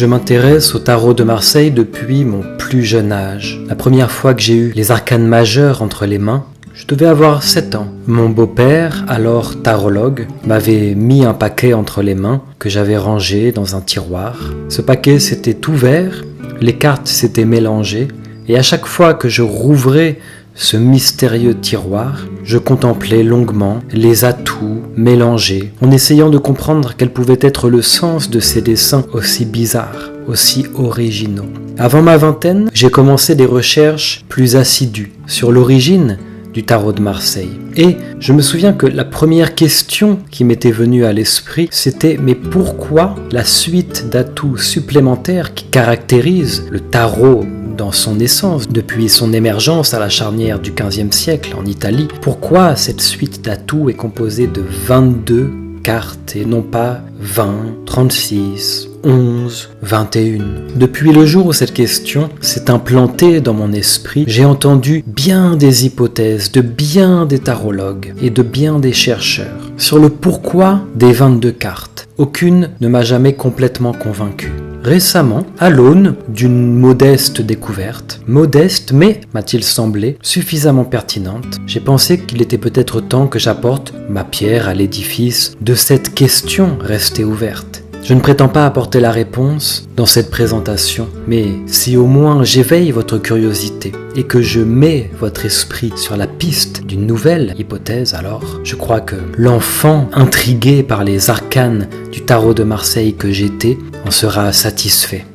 Je m'intéresse au tarot de Marseille depuis mon plus jeune âge. La première fois que j'ai eu les arcanes majeures entre les mains, je devais avoir 7 ans. Mon beau-père, alors tarologue, m'avait mis un paquet entre les mains que j'avais rangé dans un tiroir. Ce paquet s'était ouvert, les cartes s'étaient mélangées, et à chaque fois que je rouvrais ce mystérieux tiroir, je contemplais longuement les atouts mélangés, en essayant de comprendre quel pouvait être le sens de ces dessins aussi bizarres, aussi originaux. Avant ma vingtaine, j'ai commencé des recherches plus assidues sur l'origine du tarot de Marseille. Et je me souviens que la première question qui m'était venue à l'esprit, c'était « Mais pourquoi la suite d'atouts supplémentaires qui caractérisent le tarot dans son essence, depuis son émergence à la charnière du XVe siècle en Italie, pourquoi cette suite d'atouts est composée de 22 cartes et non pas 20, 36, 11, 21. Depuis le jour où cette question s'est implantée dans mon esprit, j'ai entendu bien des hypothèses de bien des tarologues et de bien des chercheurs sur le pourquoi des 22 cartes. Aucune ne m'a jamais complètement convaincu. Récemment, à l'aune d'une modeste découverte, modeste mais, m'a-t-il semblé, suffisamment pertinente, j'ai pensé qu'il était peut-être temps que j'apporte ma pierre à l'édifice de cette question restée ouverte. Je ne prétends pas apporter la réponse dans cette présentation, mais si au moins j'éveille votre curiosité et que je mets votre esprit sur la piste d'une nouvelle hypothèse, alors je crois que l'enfant intrigué par les arcanes du tarot de Marseille que j'étais en sera satisfait.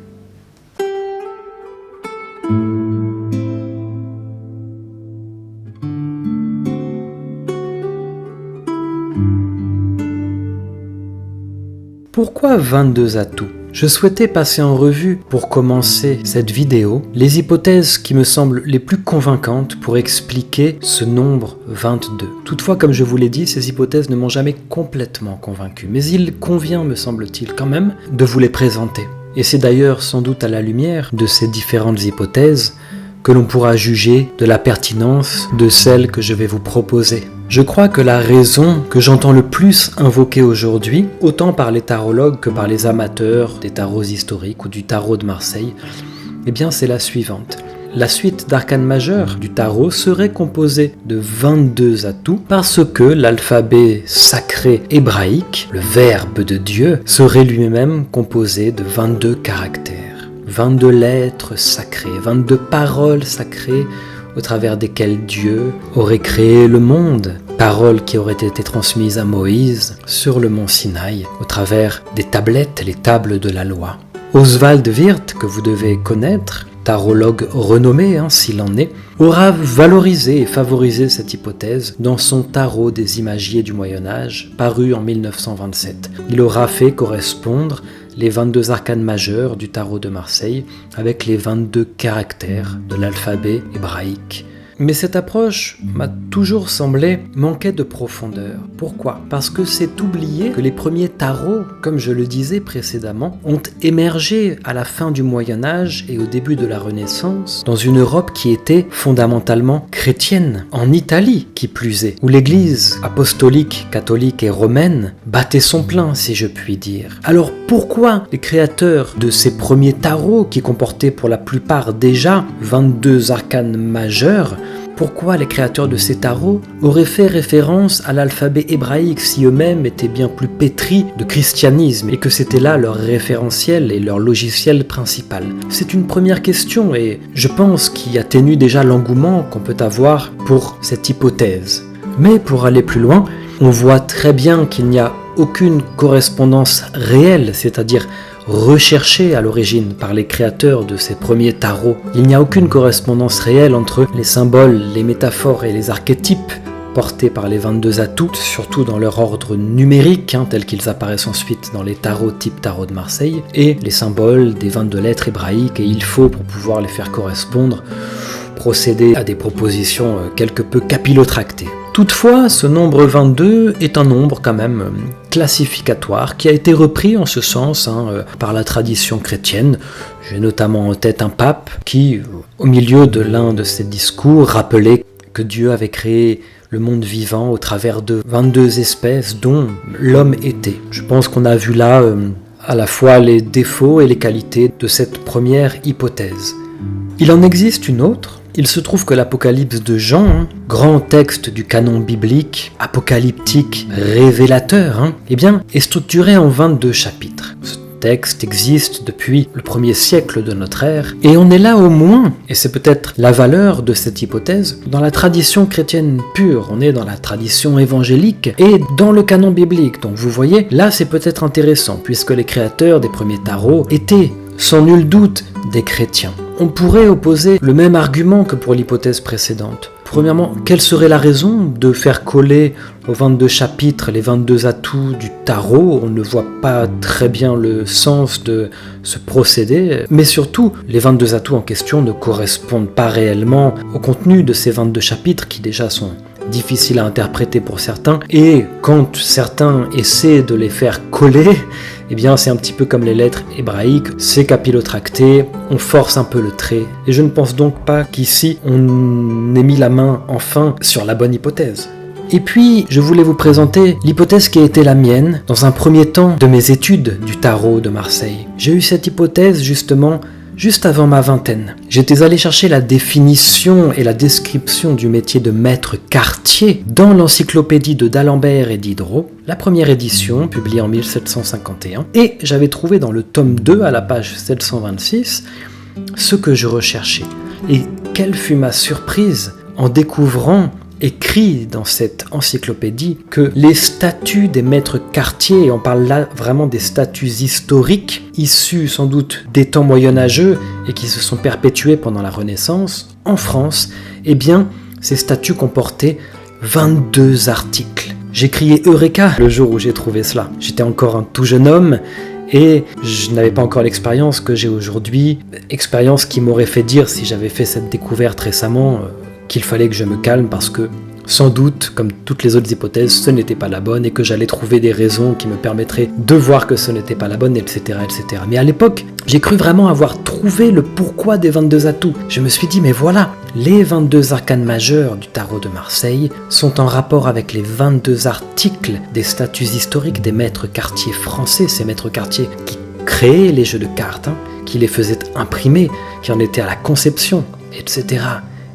Pourquoi 22 atouts ? Je souhaitais passer en revue, pour commencer cette vidéo, les hypothèses qui me semblent les plus convaincantes pour expliquer ce nombre 22. Toutefois, comme je vous l'ai dit, ces hypothèses ne m'ont jamais complètement convaincu, mais il convient, me semble-t-il quand même, de vous les présenter. Et c'est d'ailleurs sans doute à la lumière de ces différentes hypothèses que l'on pourra juger de la pertinence de celle que je vais vous proposer. Je crois que la raison que j'entends le plus invoquer aujourd'hui, autant par les tarologues que par les amateurs des tarots historiques ou du tarot de Marseille, eh bien c'est la suivante. La suite d'arcanes majeures du tarot serait composée de 22 atouts parce que l'alphabet sacré hébraïque, le Verbe de Dieu, serait lui-même composé de 22 caractères. 22 lettres sacrées, 22 paroles sacrées au travers desquelles Dieu aurait créé le monde. Paroles qui auraient été transmises à Moïse sur le mont Sinaï au travers des tablettes, les tables de la loi. Oswald Wirth, que vous devez connaître, tarologue renommé s'il en est, aura valorisé et favorisé cette hypothèse dans son tarot des imagiers du Moyen-Âge, paru en 1927. Il aura fait correspondre les 22 arcanes majeures du tarot de Marseille avec les 22 caractères de l'alphabet hébraïque. Mais cette approche m'a toujours semblé manquer de profondeur. Pourquoi ? Parce que c'est oublier que les premiers tarots, comme je le disais précédemment, ont émergé à la fin du Moyen-Âge et au début de la Renaissance dans une Europe qui était fondamentalement chrétienne, en Italie qui plus est, où l'Église apostolique, catholique et romaine battait son plein, si je puis dire. Alors pourquoi les créateurs de ces premiers tarots, qui comportaient pour la plupart déjà 22 arcanes majeures, pourquoi les créateurs de ces tarots auraient fait référence à l'alphabet hébraïque si eux-mêmes étaient bien plus pétris de christianisme et que c'était là leur référentiel et leur logiciel principal ? C'est une première question et je pense qu'il atténue déjà l'engouement qu'on peut avoir pour cette hypothèse. Mais pour aller plus loin, on voit très bien qu'il n'y a aucune correspondance réelle, c'est-à-dire recherchée à l'origine par les créateurs de ces premiers tarots. Il n'y a aucune correspondance réelle entre les symboles, les métaphores et les archétypes portés par les 22 atouts, surtout dans leur ordre numérique, tels qu'ils apparaissent ensuite dans les tarots type tarot de Marseille, et les symboles des 22 lettres hébraïques, et il faut, pour pouvoir les faire correspondre, procéder à des propositions quelque peu capillotractées. Toutefois, ce nombre 22 est un nombre quand même classificatoire qui a été repris en ce sens par la tradition chrétienne. J'ai notamment en tête un pape qui, au milieu de l'un de ses discours, rappelait que Dieu avait créé le monde vivant au travers de 22 espèces dont l'homme était. Je pense qu'on a vu là à la fois les défauts et les qualités de cette première hypothèse. Il en existe une autre. Il se trouve que l'Apocalypse de Jean, grand texte du canon biblique, apocalyptique, révélateur, est structuré en 22 chapitres. Ce texte existe depuis le 1er siècle de notre ère, et on est là au moins, et c'est peut-être la valeur de cette hypothèse, dans la tradition chrétienne pure, on est dans la tradition évangélique, et dans le canon biblique. Donc vous voyez, là c'est peut-être intéressant, puisque les créateurs des premiers tarots étaient, sans nul doute, des chrétiens. On pourrait opposer le même argument que pour l'hypothèse précédente. Premièrement, quelle serait la raison de faire coller aux 22 chapitres les 22 atouts du tarot? On ne voit pas très bien le sens de ce procédé, mais surtout, les 22 atouts en question ne correspondent pas réellement au contenu de ces 22 chapitres qui déjà sont difficiles à interpréter pour certains, et quand certains essaient de les faire coller, c'est un petit peu comme les lettres hébraïques, c'est capillotracté, on force un peu le trait, et je ne pense donc pas qu'ici on ait mis la main enfin sur la bonne hypothèse. Et puis, je voulais vous présenter l'hypothèse qui a été la mienne dans un premier temps de mes études du tarot de Marseille. J'ai eu cette hypothèse justement juste avant ma vingtaine. J'étais allé chercher la définition et la description du métier de maître quartier dans l'encyclopédie de d'Alembert et Diderot, la première édition, publiée en 1751, et j'avais trouvé dans le tome 2, à la page 726, ce que je recherchais. Et quelle fut ma surprise en découvrant, écrit dans cette encyclopédie, que les statuts des maîtres quartiers, et on parle là vraiment des statuts historiques, issus sans doute des temps moyenâgeux et qui se sont perpétués pendant la Renaissance, en France, ces statuts comportaient 22 articles. J'ai crié Eureka le jour où j'ai trouvé cela. J'étais encore un tout jeune homme, et je n'avais pas encore l'expérience que j'ai aujourd'hui, expérience qui m'aurait fait dire, si j'avais fait cette découverte récemment, qu'il fallait que je me calme parce que, sans doute, comme toutes les autres hypothèses, ce n'était pas la bonne et que j'allais trouver des raisons qui me permettraient de voir que ce n'était pas la bonne, etc., etc. Mais à l'époque, j'ai cru vraiment avoir trouvé le pourquoi des 22 atouts. Je me suis dit, mais voilà, les 22 arcanes majeurs du tarot de Marseille sont en rapport avec les 22 articles des statuts historiques des maîtres quartiers français, ces maîtres quartiers qui créaient les jeux de cartes, qui les faisaient imprimer, qui en étaient à la conception, etc.,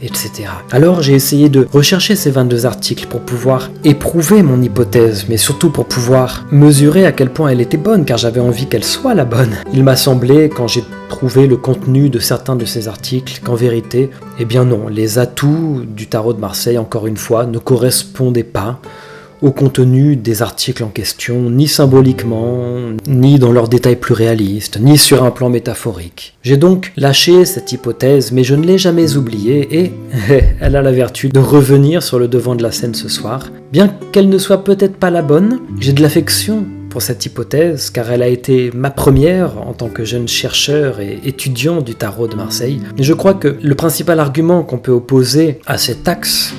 etc. Alors j'ai essayé de rechercher ces 22 articles pour pouvoir éprouver mon hypothèse, mais surtout pour pouvoir mesurer à quel point elle était bonne, car j'avais envie qu'elle soit la bonne. Il m'a semblé, quand j'ai trouvé le contenu de certains de ces articles, qu'en vérité, non, les atouts du tarot de Marseille, encore une fois, ne correspondaient pas au contenu des articles en question, ni symboliquement, ni dans leurs détails plus réalistes, ni sur un plan métaphorique. J'ai donc lâché cette hypothèse, mais je ne l'ai jamais oubliée, et elle a la vertu de revenir sur le devant de la scène ce soir. Bien qu'elle ne soit peut-être pas la bonne, j'ai de l'affection pour cette hypothèse, car elle a été ma première en tant que jeune chercheur et étudiant du tarot de Marseille. Et je crois que le principal argument qu'on peut opposer à cet axe,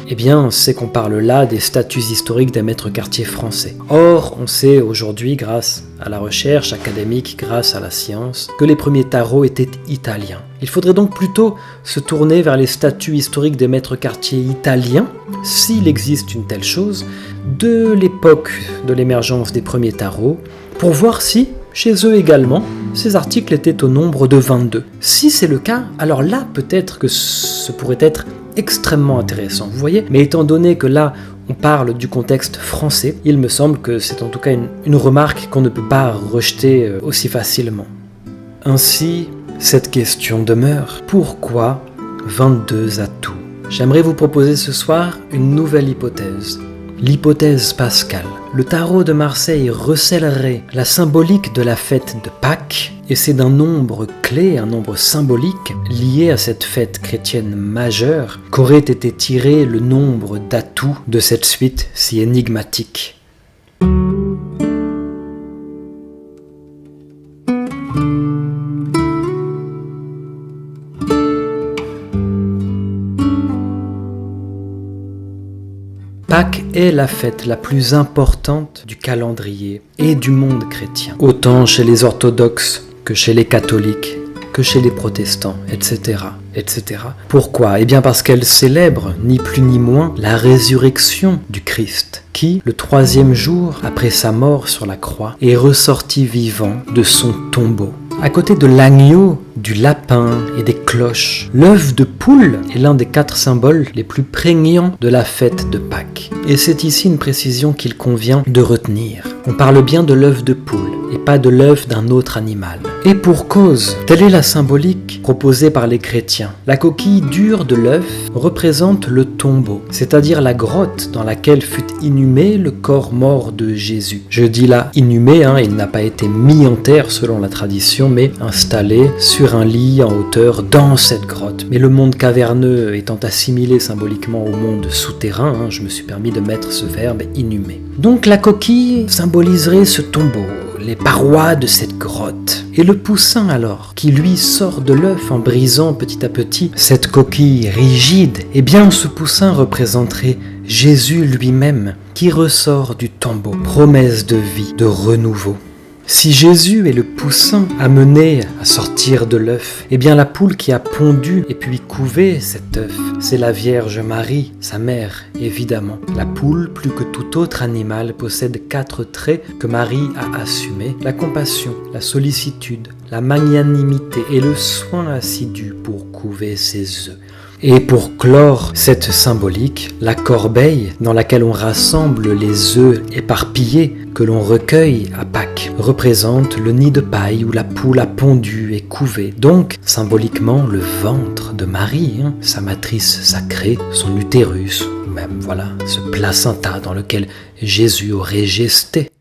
c'est qu'on parle là des statuts historiques des maîtres quartiers français. Or, on sait aujourd'hui, grâce à la recherche académique, grâce à la science, que les premiers tarots étaient italiens. Il faudrait donc plutôt se tourner vers les statuts historiques des maîtres quartiers italiens, s'il existe une telle chose, de l'époque de l'émergence des premiers tarots, pour voir si, chez eux également, ces articles étaient au nombre de 22. Si c'est le cas, alors là, peut-être que ce pourrait être extrêmement intéressant, vous voyez. Mais étant donné que là, on parle du contexte français, il me semble que c'est en tout cas une remarque qu'on ne peut pas rejeter aussi facilement. Ainsi, cette question demeure. Pourquoi 22 atouts? J'aimerais vous proposer ce soir une nouvelle hypothèse. L'hypothèse pascale. Le tarot de Marseille recèlerait la symbolique de la fête de Pâques, et c'est d'un nombre clé, un nombre symbolique, lié à cette fête chrétienne majeure, qu'aurait été tiré le nombre d'atouts de cette suite si énigmatique. Pâques est la fête la plus importante du calendrier et du monde chrétien, autant chez les orthodoxes que chez les catholiques que chez les protestants, etc., etc. Pourquoi ? Eh bien parce qu'elle célèbre, ni plus ni moins, la résurrection du Christ, qui, le 3e jour après sa mort sur la croix, est ressorti vivant de son tombeau. À côté de l'agneau, du lapin et des cloches, l'œuf de poule est l'un des 4 symboles les plus prégnants de la fête de Pâques. Et c'est ici une précision qu'il convient de retenir. On parle bien de l'œuf de poule et pas de l'œuf d'un autre animal. Et pour cause, telle est la symbolique proposée par les chrétiens. La coquille dure de l'œuf représente le tombeau, c'est-à-dire la grotte dans laquelle fut inhumé le corps mort de Jésus. Je dis là inhumé, il n'a pas été mis en terre selon la tradition, mais installé sur un lit en hauteur dans cette grotte. Mais le monde caverneux étant assimilé symboliquement au monde souterrain, je me suis permis de mettre ce verbe inhumé. Donc la coquille symboliserait ce tombeau, les parois de cette grotte. Et le poussin alors, qui lui sort de l'œuf en brisant petit à petit cette coquille rigide, eh bien ce poussin représenterait Jésus lui-même, qui ressort du tombeau, promesse de vie, de renouveau. Si Jésus est le poussin amené à sortir de l'œuf, eh bien la poule qui a pondu et puis couvé cet œuf, c'est la Vierge Marie, sa mère, évidemment. La poule, plus que tout autre animal, possède 4 traits que Marie a assumés: la compassion, la sollicitude, la magnanimité et le soin assidu pour couver ses œufs. Et pour clore cette symbolique, la corbeille dans laquelle on rassemble les œufs éparpillés que l'on recueille à Pâques représente le nid de paille où la poule a pondu et couvé, donc symboliquement le ventre de Marie, sa matrice sacrée, son utérus, ou même voilà, ce placenta dans lequel Jésus aurait gesté.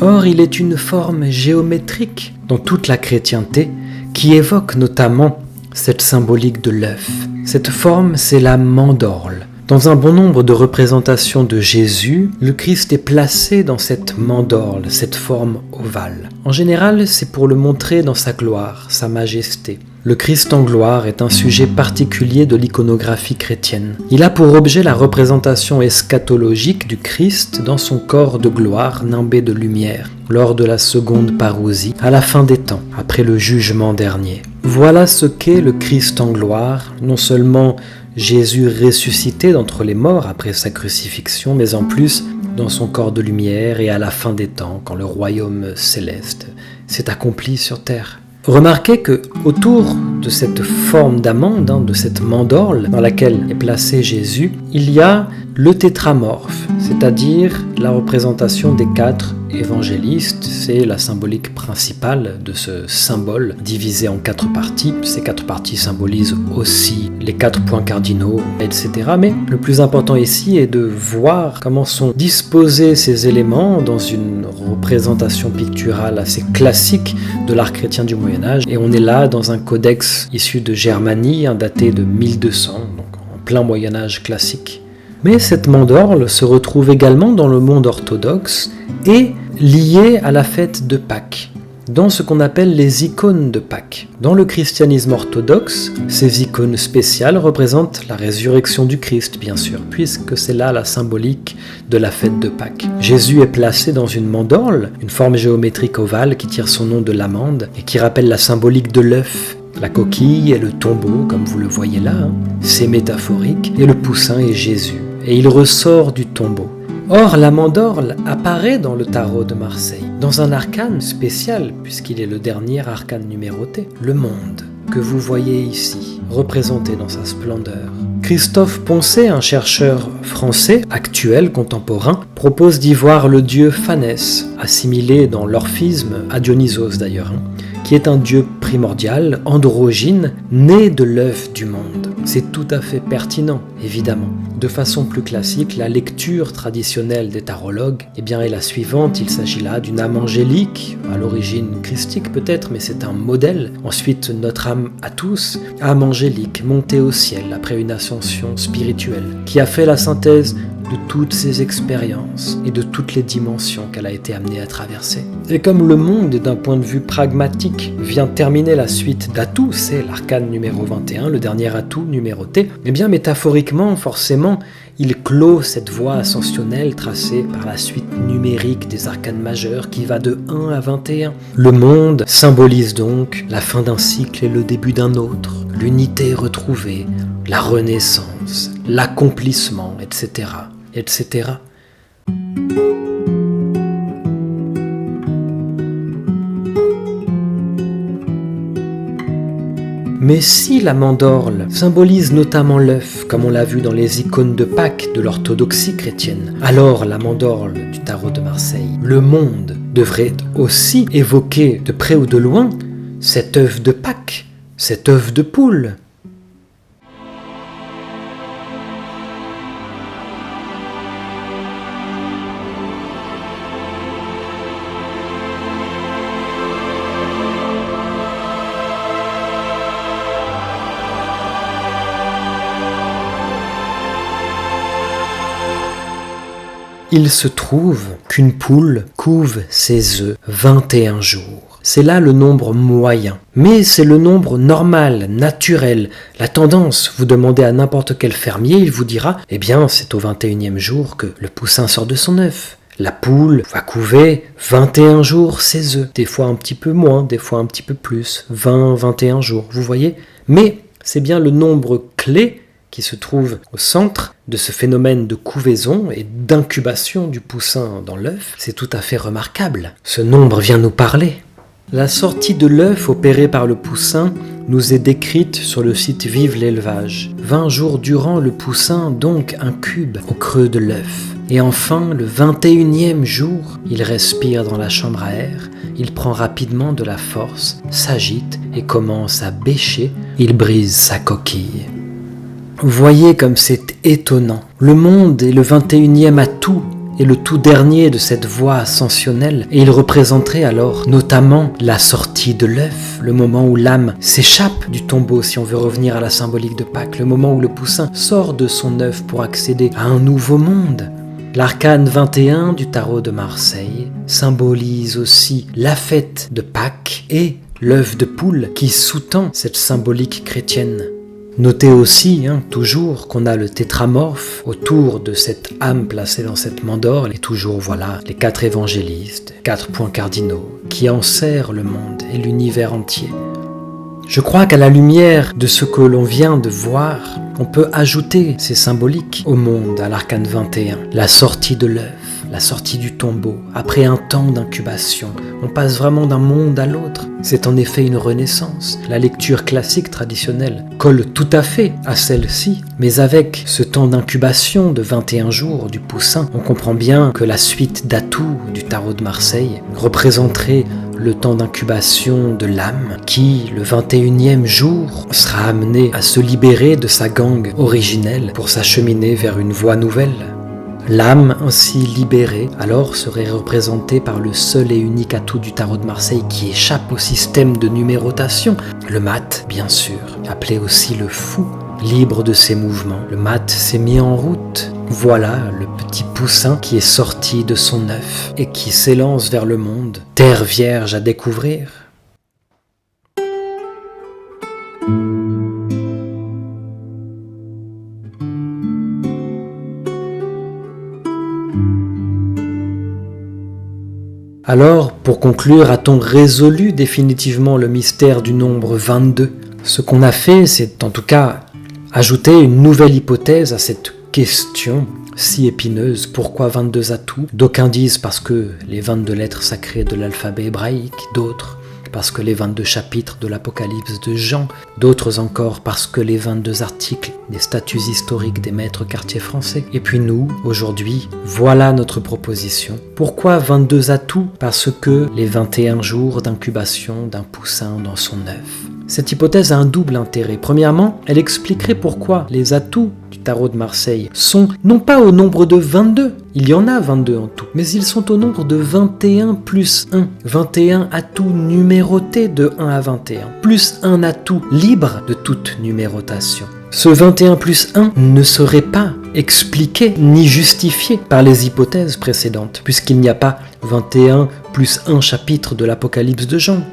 Or, il est une forme géométrique dans toute la chrétienté qui évoque notamment cette symbolique de l'œuf. Cette forme, c'est la mandorle. Dans un bon nombre de représentations de Jésus, le Christ est placé dans cette mandorle, cette forme ovale. En général, c'est pour le montrer dans sa gloire, sa majesté. Le Christ en gloire est un sujet particulier de l'iconographie chrétienne. Il a pour objet la représentation eschatologique du Christ dans son corps de gloire nimbé de lumière, lors de la seconde parousie, à la fin des temps, après le jugement dernier. Voilà ce qu'est le Christ en gloire, non seulement Jésus ressuscité d'entre les morts après sa crucifixion, mais en plus dans son corps de lumière et à la fin des temps, quand le royaume céleste s'est accompli sur terre. Remarquez que autour de cette forme d'amande, de cette mandorle dans laquelle est placé Jésus, il y a le tétramorphe, c'est-à-dire la représentation des 4 évangélistes. C'est la symbolique principale de ce symbole divisé en 4 parties. Ces 4 parties symbolisent aussi les 4 points cardinaux, etc. Mais le plus important ici est de voir comment sont disposés ces éléments dans une représentation picturale assez classique de l'art chrétien du Moyen-Âge. Et on est là dans un codex issu de Germanie, daté de 1200, donc en plein Moyen-Âge classique. Mais cette mandorle se retrouve également dans le monde orthodoxe et liée à la fête de Pâques, dans ce qu'on appelle les icônes de Pâques. Dans le christianisme orthodoxe, ces icônes spéciales représentent la résurrection du Christ, bien sûr, puisque c'est là la symbolique de la fête de Pâques. Jésus est placé dans une mandorle, une forme géométrique ovale qui tire son nom de l'amande et qui rappelle la symbolique de l'œuf. La coquille et le tombeau, comme vous le voyez là, c'est métaphorique, et le poussin est Jésus, et il ressort du tombeau. Or, la mandorle apparaît dans le tarot de Marseille, dans un arcane spécial, puisqu'il est le dernier arcane numéroté, le monde, que vous voyez ici, représenté dans sa splendeur. Christophe Poncet, un chercheur français, actuel, contemporain, propose d'y voir le dieu Phanès, assimilé dans l'orphisme à Dionysos d'ailleurs, qui est un dieu primordial, androgyne, né de l'œuf du monde. C'est tout à fait pertinent, évidemment. De façon plus classique, la lecture traditionnelle des tarologues est la suivante. Il s'agit là d'une âme angélique, à l'origine christique peut-être, mais c'est un modèle. Ensuite, notre âme à tous, âme angélique, montée au ciel après une ascension spirituelle, qui a fait la synthèse de toutes ses expériences et de toutes les dimensions qu'elle a été amenée à traverser. Et comme le monde, d'un point de vue pragmatique, vient terminer la suite d'atouts, c'est l'arcane numéro 21, le dernier atout numéroté, eh bien métaphoriquement, forcément, il clôt cette voie ascensionnelle tracée par la suite numérique des arcanes majeurs qui va de 1 à 21. Le monde symbolise donc la fin d'un cycle et le début d'un autre, l'unité retrouvée, la renaissance, l'accomplissement, etc., etc. Mais si la mandorle symbolise notamment l'œuf, comme on l'a vu dans les icônes de Pâques de l'orthodoxie chrétienne, alors la mandorle du tarot de Marseille, le monde, devrait aussi évoquer de près ou de loin cet œuf de Pâques, cet œuf de poule. Il se trouve qu'une poule couve ses œufs 21 jours. C'est là le nombre moyen. Mais c'est le nombre normal, naturel. La tendance, vous demandez à n'importe quel fermier, il vous dira « Eh bien, c'est au 21e jour que le poussin sort de son œuf. » La poule va couver 21 jours ses œufs. Des fois un petit peu moins, des fois un petit peu plus. 20, 21 jours, vous voyez ? Mais c'est bien le nombre clé qui se trouve au centre de ce phénomène de couvaison et d'incubation du poussin dans l'œuf. C'est tout à fait remarquable. Ce nombre vient nous parler. La sortie de l'œuf opérée par le poussin nous est décrite sur le site Vive l'élevage. 20 jours durant, le poussin donc incube au creux de l'œuf. Et enfin, le 21e jour, il respire dans la chambre à air, il prend rapidement de la force, s'agite et commence à bêcher, il brise sa coquille. Voyez comme c'est étonnant. Le monde est le 21e atout et le tout dernier de cette voie ascensionnelle, et il représenterait alors notamment la sortie de l'œuf, le moment où l'âme s'échappe du tombeau, si on veut revenir à la symbolique de Pâques, le moment où le poussin sort de son œuf pour accéder à un nouveau monde. L'arcane 21 du tarot de Marseille symbolise aussi la fête de Pâques et l'œuf de poule qui sous-tend cette symbolique chrétienne. Notez aussi, toujours, qu'on a le tétramorphe autour de cette âme placée dans cette mandorle, et toujours, voilà, les 4 évangélistes, 4 points cardinaux, qui enserrent le monde et l'univers entier. Je crois qu'à la lumière de ce que l'on vient de voir, on peut ajouter ces symboliques au monde, à l'arcane 21, la sortie de l'œuf, la sortie du tombeau, après un temps d'incubation. On passe vraiment d'un monde à l'autre. C'est en effet une renaissance. La lecture classique traditionnelle colle tout à fait à celle-ci, mais avec ce temps d'incubation de 21 jours du poussin, on comprend bien que la suite d'atouts du tarot de Marseille représenterait le temps d'incubation de l'âme qui, le 21e jour, sera amenée à se libérer de sa gangue originelle pour s'acheminer vers une voie nouvelle. L'âme ainsi libérée, alors, serait représentée par le seul et unique atout du tarot de Marseille qui échappe au système de numérotation, le mat, bien sûr, appelé aussi le fou. Libre de ses mouvements, le mat s'est mis en route. Voilà le petit poussin qui est sorti de son œuf et qui s'élance vers le monde, terre vierge à découvrir. Alors, pour conclure, a-t-on résolu définitivement le mystère du nombre 22 ? Ce qu'on a fait, c'est en tout cas ajouter une nouvelle hypothèse à cette question si épineuse. Pourquoi 22 atouts ? D'aucuns disent parce que les 22 lettres sacrées de l'alphabet hébraïque, d'autres parce que les 22 chapitres de l'Apocalypse de Jean, d'autres encore parce que les 22 articles des statuts historiques des maîtres quartiers français. Et puis nous, aujourd'hui, voilà notre proposition. Pourquoi 22 atouts ? Parce que les 21 jours d'incubation d'un poussin dans son œuf. Cette hypothèse a un double intérêt. Premièrement, elle expliquerait pourquoi les atouts du tarot de Marseille sont non pas au nombre de 22, il y en a 22 en tout, mais ils sont au nombre de 21 plus 1. 21 atouts numérotés de 1 à 21, plus un atout libre de toute numérotation. Ce 21 plus 1 ne serait pas expliquée ni justifiée par les hypothèses précédentes, puisqu'il n'y a pas 21 plus 1 chapitre de l'Apocalypse de Jean.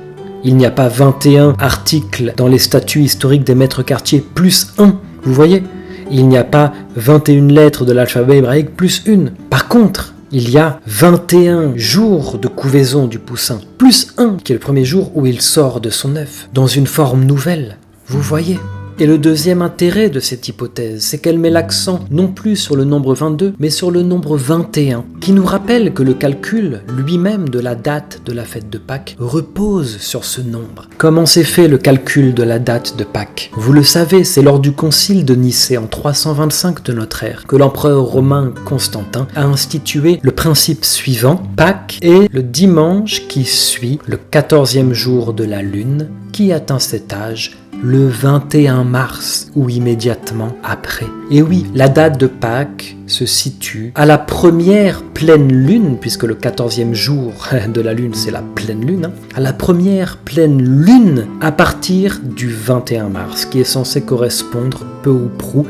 Il n'y a pas 21 articles dans les statuts historiques des maîtres quartiers plus 1, vous voyez? Il n'y a pas 21 lettres de l'alphabet hébraïque plus 1. Par contre, il y a 21 jours de couvaison du poussin, plus 1, qui est le premier jour où il sort de son œuf, dans une forme nouvelle, vous voyez? Et le deuxième intérêt de cette hypothèse, c'est qu'elle met l'accent non plus sur le nombre 22, mais sur le nombre 21, qui nous rappelle que le calcul lui-même de la date de la fête de Pâques repose sur ce nombre. Comment s'est fait le calcul de la date de Pâques? Vous le savez, c'est lors du concile de Nicée en 325 de notre ère que l'empereur romain Constantin a institué le principe suivant: Pâques est le dimanche qui suit le 14e jour de la lune, qui atteint cet âge le 21 mars ou immédiatement après. Et oui, la date de Pâques se situe à la première pleine lune, puisque le 14e jour de la lune c'est la pleine lune, à la première pleine lune à partir du 21 mars, qui est censé correspondre peu ou prou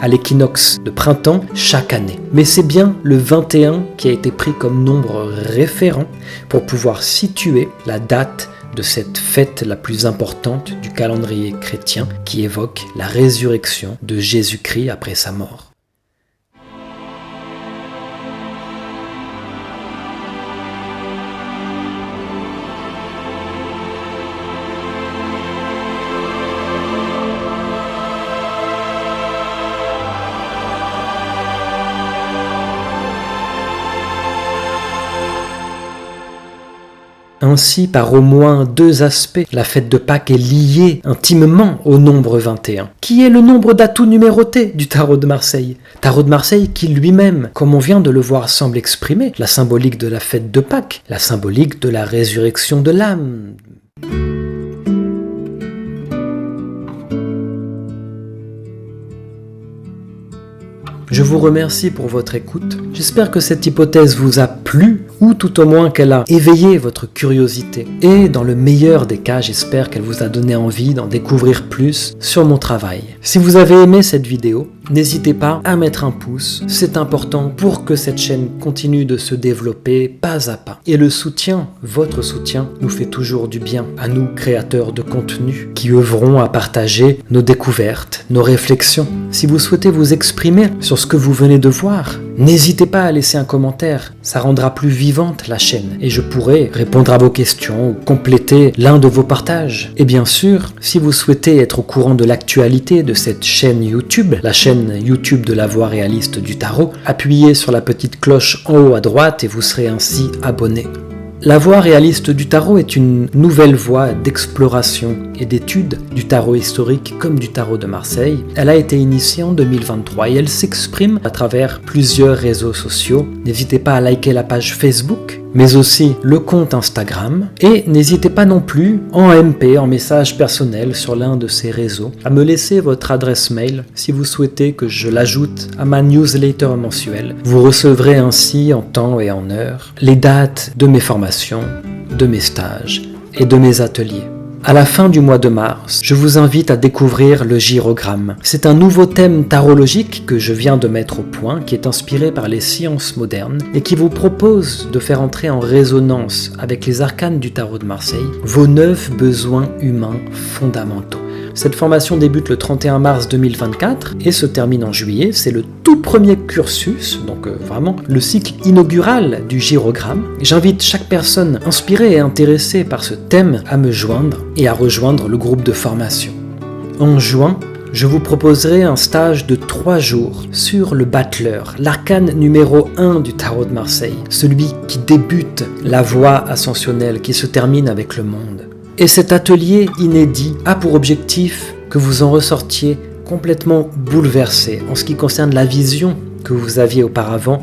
à l'équinoxe de printemps chaque année. Mais c'est bien le 21 qui a été pris comme nombre référent pour pouvoir situer la date de cette fête la plus importante du calendrier chrétien qui évoque la résurrection de Jésus-Christ après sa mort. Ainsi, par au moins deux aspects, la fête de Pâques est liée intimement au nombre 21, qui est le nombre d'atouts numérotés du tarot de Marseille. Tarot de Marseille qui lui-même, comme on vient de le voir, semble exprimer la symbolique de la fête de Pâques, la symbolique de la résurrection de l'âme. Je vous remercie pour votre écoute. J'espère que cette hypothèse vous a plu, ou tout au moins qu'elle a éveillé votre curiosité. Et dans le meilleur des cas, j'espère qu'elle vous a donné envie d'en découvrir plus sur mon travail. Si vous avez aimé cette vidéo, n'hésitez pas à mettre un pouce. C'est important pour que cette chaîne continue de se développer pas à pas. Et le soutien, votre soutien, nous fait toujours du bien à nous, créateurs de contenu, qui œuvrons à partager nos découvertes, nos réflexions. Si vous souhaitez vous exprimer sur ce que vous venez de voir, n'hésitez pas à laisser un commentaire, ça rendra plus vivante la chaîne et je pourrai répondre à vos questions ou compléter l'un de vos partages. Et bien sûr, si vous souhaitez être au courant de l'actualité de cette chaîne YouTube, la chaîne YouTube de la voix réaliste du tarot, appuyez sur la petite cloche en haut à droite et vous serez ainsi abonné. La voie réaliste du tarot est une nouvelle voie d'exploration et d'étude du tarot historique comme du tarot de Marseille. Elle a été initiée en 2023 et elle s'exprime à travers plusieurs réseaux sociaux. N'hésitez pas à liker la page Facebook, mais aussi le compte Instagram. Et n'hésitez pas non plus, en MP, en message personnel sur l'un de ces réseaux, à me laisser votre adresse mail si vous souhaitez que je l'ajoute à ma newsletter mensuelle. Vous recevrez ainsi en temps et en heure les dates de mes formations, de mes stages et de mes ateliers. À la fin du mois de mars, je vous invite à découvrir le gyrogramme. C'est un nouveau thème tarologique que je viens de mettre au point, qui est inspiré par les sciences modernes et qui vous propose de faire entrer en résonance avec les arcanes du tarot de Marseille vos 9 besoins humains fondamentaux. Cette formation débute le 31 mars 2024 et se termine en juillet. C'est le tout premier cursus, donc vraiment le cycle inaugural du gyrogramme. J'invite chaque personne inspirée et intéressée par ce thème à me joindre et à rejoindre le groupe de formation. En juin, je vous proposerai un stage de 3 jours sur le battleur, l'arcane numéro 1 du tarot de Marseille, celui qui débute la voie ascensionnelle qui se termine avec le monde. Et cet atelier inédit a pour objectif que vous en ressortiez complètement bouleversé en ce qui concerne la vision que vous aviez auparavant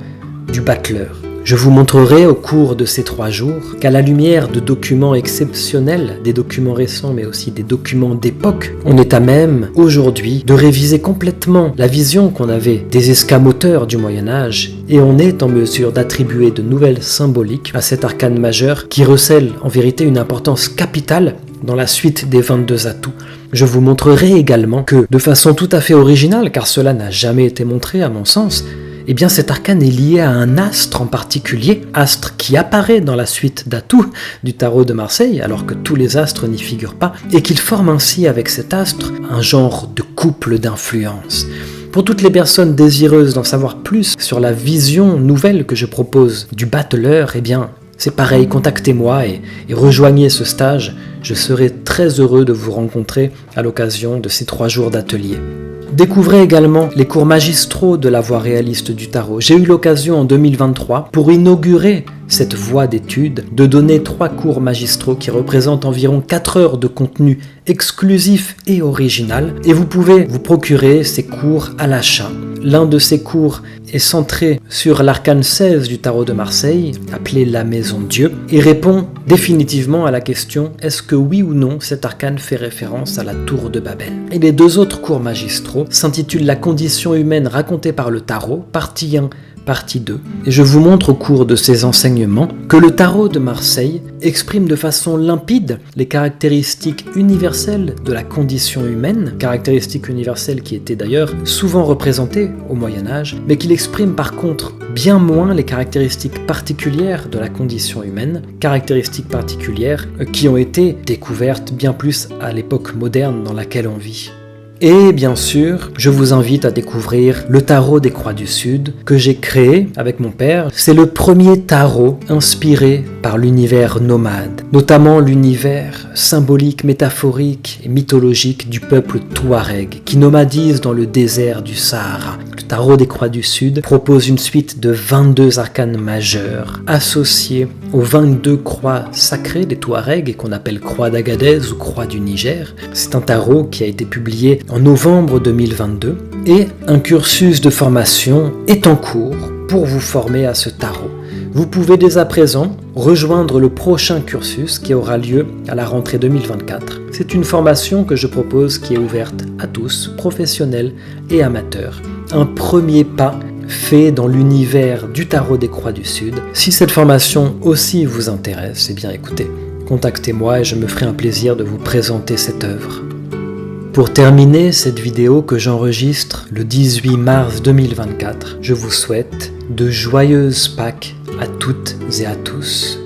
du battleur. Je vous montrerai au cours de ces 3 jours qu'à la lumière de documents exceptionnels, des documents récents mais aussi des documents d'époque, on est à même aujourd'hui de réviser complètement la vision qu'on avait des escamoteurs du Moyen-Âge et on est en mesure d'attribuer de nouvelles symboliques à cet arcane majeur qui recèle en vérité une importance capitale dans la suite des 22 atouts Je vous montrerai également que, de façon tout à fait originale, car cela n'a jamais été montré à mon sens, eh bien cet arcane est lié à un astre en particulier, astre qui apparaît dans la suite d'Atout du tarot de Marseille, alors que tous les astres n'y figurent pas, et qu'il forme ainsi avec cet astre un genre de couple d'influence. Pour toutes les personnes désireuses d'en savoir plus sur la vision nouvelle que je propose du battleur, eh bien c'est pareil, contactez-moi et rejoignez ce stage, je serai très heureux de vous rencontrer à l'occasion de ces 3 jours d'atelier. Découvrez également les cours magistraux de la voie réaliste du tarot. J'ai eu l'occasion en 2023, pour inaugurer cette voie d'études, de donner 3 cours magistraux qui représentent environ 4 heures de contenu exclusif et original. Et vous pouvez vous procurer ces cours à l'achat. L'un de ces cours est centré sur l'arcane 16 du tarot de Marseille, appelé la Maison Dieu, et répond définitivement à la question « Est-ce que oui ou non cet arcane fait référence à la tour de Babel ?» Et les 2 autres cours magistraux s'intitulent « La condition humaine racontée par le tarot », partie 1, partie 2, et je vous montre au cours de ces enseignements que le tarot de Marseille exprime de façon limpide les caractéristiques universelles de la condition humaine, caractéristiques universelles qui étaient d'ailleurs souvent représentées au Moyen-Âge, mais qu'il exprime par contre bien moins les caractéristiques particulières de la condition humaine, caractéristiques particulières qui ont été découvertes bien plus à l'époque moderne dans laquelle on vit. Et bien sûr, je vous invite à découvrir le tarot des Croix du Sud que j'ai créé avec mon père. C'est le premier tarot inspiré par l'univers nomade, notamment l'univers symbolique, métaphorique et mythologique du peuple Touareg qui nomadise dans le désert du Sahara. Le tarot des Croix du Sud propose une suite de 22 arcanes majeurs associés aux 22 croix sacrées des Touaregs et qu'on appelle croix d'Agadez ou croix du Niger. C'est un tarot qui a été publié en novembre 2022 et un cursus de formation est en cours pour vous former à ce tarot. Vous pouvez dès à présent rejoindre le prochain cursus qui aura lieu à la rentrée 2024. C'est une formation que je propose qui est ouverte à tous, professionnels et amateurs. Un premier pas fait dans l'univers du tarot des Croix du Sud. Si cette formation aussi vous intéresse, eh bien écoutez, contactez-moi et je me ferai un plaisir de vous présenter cette œuvre. Pour terminer cette vidéo que j'enregistre le 18 mars 2024, je vous souhaite de joyeuses Pâques à toutes et à tous.